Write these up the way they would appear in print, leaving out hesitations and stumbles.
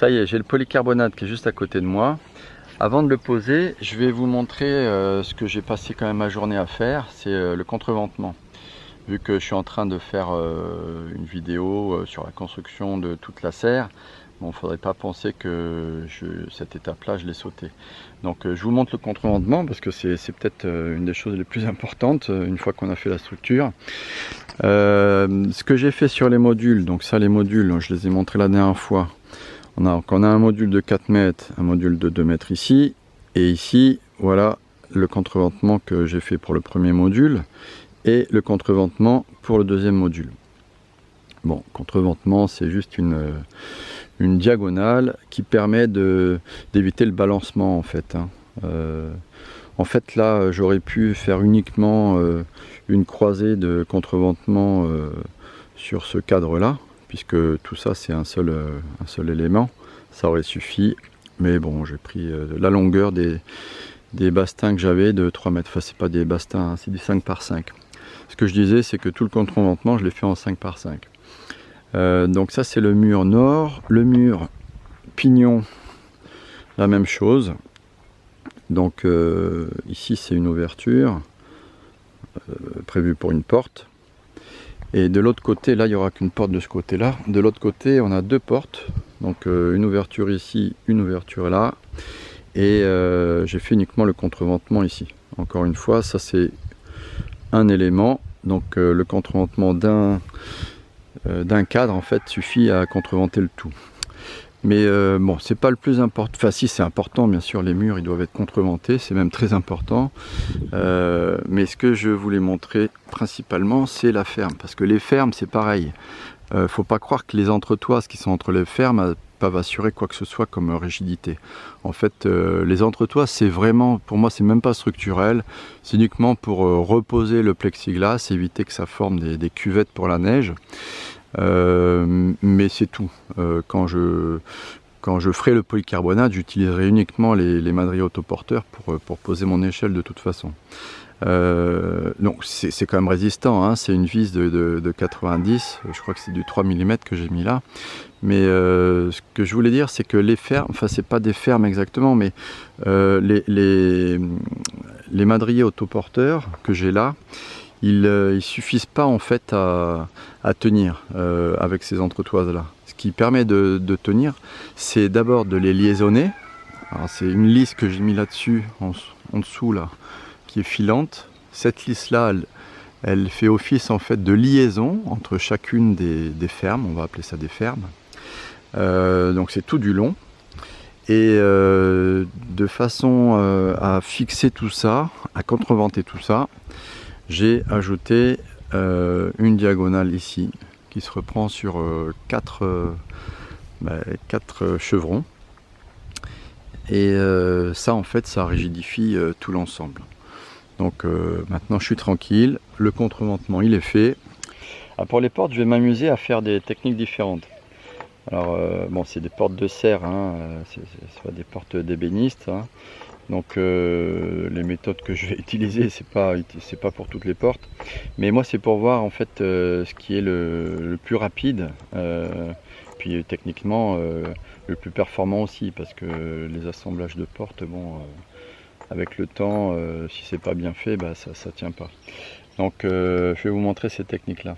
Ça y est, j'ai le polycarbonate qui est juste à côté de moi. Avant de le poser, je vais vous montrer ce que j'ai passé quand même ma journée à faire, c'est le contreventement. Vu que je suis en train de faire une vidéo sur la construction de toute la serre, bon, il ne faudrait pas penser que cette étape-là, je l'ai sautée. Donc je vous montre le contreventement parce que c'est peut-être une des choses les plus importantes une fois qu'on a fait la structure. Ce que j'ai fait sur les modules, donc ça les modules, je les ai montrés la dernière fois. On a un module de 4 mètres, un module de 2 mètres ici, et ici, voilà le contreventement que j'ai fait pour le premier module, et le contreventement pour le deuxième module. Bon, contreventement, c'est juste une diagonale qui permet d'éviter le balancement, en fait. En fait, là, j'aurais pu faire uniquement une croisée de contreventement sur ce cadre-là, puisque tout ça c'est un seul élément, ça aurait suffi, mais bon, j'ai pris la longueur des bastins que j'avais de 3 mètres, enfin c'est pas des bastins, hein, c'est du 5 par 5. Ce que je disais, c'est que tout le contreventement je l'ai fait en 5 par 5. Donc ça c'est le mur nord, le mur pignon, la même chose. Donc ici c'est une ouverture prévue pour une porte. Et de l'autre côté, là, il n'y aura qu'une porte de ce côté-là. De l'autre côté, on a deux portes. Donc une ouverture ici, une ouverture là. Et j'ai fait uniquement le contreventement ici. Encore une fois, ça c'est un élément. Donc le contreventement d'un cadre, en fait, suffit à contreventer le tout. Mais bon, c'est pas le plus important. Enfin, si, c'est important, bien sûr, les murs, ils doivent être contreventés, c'est même très important. Mais ce que je voulais montrer principalement, c'est la ferme. Parce que les fermes, c'est pareil. Faut pas croire que les entretoises qui sont entre les fermes peuvent assurer quoi que ce soit comme rigidité. En fait, les entretoises, c'est vraiment, pour moi, c'est même pas structurel. C'est uniquement pour reposer le plexiglas, éviter que ça forme des cuvettes pour la neige. Mais c'est tout. Quand je ferai le polycarbonate, j'utiliserai uniquement les madriers autoporteurs pour poser mon échelle de toute façon. Donc c'est quand même résistant, hein, c'est une vis de 90, je crois que c'est du 3 mm que j'ai mis là. Mais ce que je voulais dire, c'est que les fermes, enfin c'est pas des fermes exactement, mais les madriers autoporteurs que j'ai là, ils suffisent pas en fait à tenir avec ces entretoises là. Ce qui permet de tenir, c'est d'abord de les liaisonner. Alors c'est une lisse que j'ai mis là-dessus, en dessous là, qui est filante. Cette lisse là, elle fait office en fait de liaison entre chacune des fermes, on va appeler ça des fermes. Donc c'est tout du long. Et de façon à fixer tout ça, à contreventer tout ça, j'ai ajouté une diagonale ici qui se reprend sur 4 chevrons. Et ça en fait ça rigidifie tout l'ensemble. Donc maintenant je suis tranquille, le contreventement il est fait. Alors, pour les portes je vais m'amuser à faire des techniques différentes. Alors bon, c'est des portes de serre, hein, c'est pas des portes d'ébéniste, hein. Donc les méthodes que je vais utiliser, c'est pas pour toutes les portes, mais moi c'est pour voir en fait ce qui est le plus rapide, puis techniquement le plus performant aussi, parce que les assemblages de portes, bon, avec le temps, si c'est pas bien fait, bah, ça tient pas. Donc je vais vous montrer ces techniques là.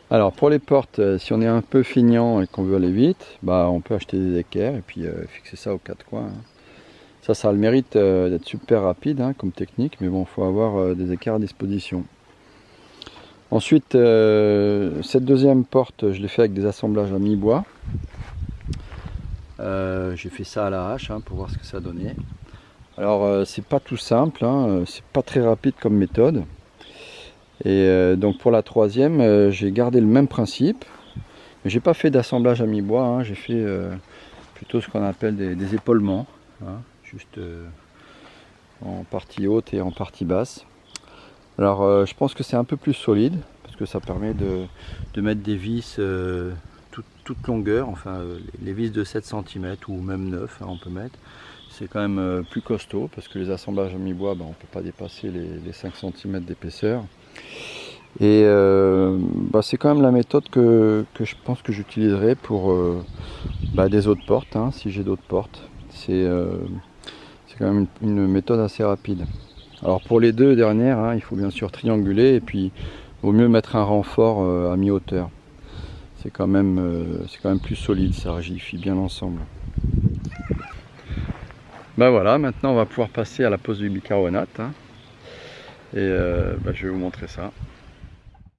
Alors pour les portes, si on est un peu feignant et qu'on veut aller vite, bah on peut acheter des équerres et puis fixer ça aux quatre coins, hein. Ça a le mérite d'être super rapide, hein, comme technique, mais bon, il faut avoir des équerres à disposition. Ensuite, cette deuxième porte, je l'ai fait avec des assemblages à mi-bois. J'ai fait ça à la hache, hein, pour voir ce que ça donnait. Alors c'est pas tout simple, hein, c'est pas très rapide comme méthode. Et donc pour la troisième, j'ai gardé le même principe, mais j'ai pas fait d'assemblage à mi-bois, hein, j'ai fait plutôt ce qu'on appelle des épaulements, hein. juste en partie haute et en partie basse. Alors je pense que c'est un peu plus solide parce que ça permet de mettre des vis toute longueur, enfin les vis de 7 cm ou même 9 on peut mettre. C'est quand même plus costaud parce que les assemblages en mi-bois, on ne peut pas dépasser les 5 cm d'épaisseur. Et c'est quand même la méthode que je pense que j'utiliserai pour des autres portes, si j'ai d'autres portes. C'est quand même une méthode assez rapide. Alors pour les deux dernières, il faut bien sûr trianguler et puis vaut mieux mettre un renfort à mi-hauteur. C'est quand même plus solide, ça rigidifie bien l'ensemble. Voilà, maintenant on va pouvoir passer à la pose du bicarbonate. Et je vais vous montrer ça.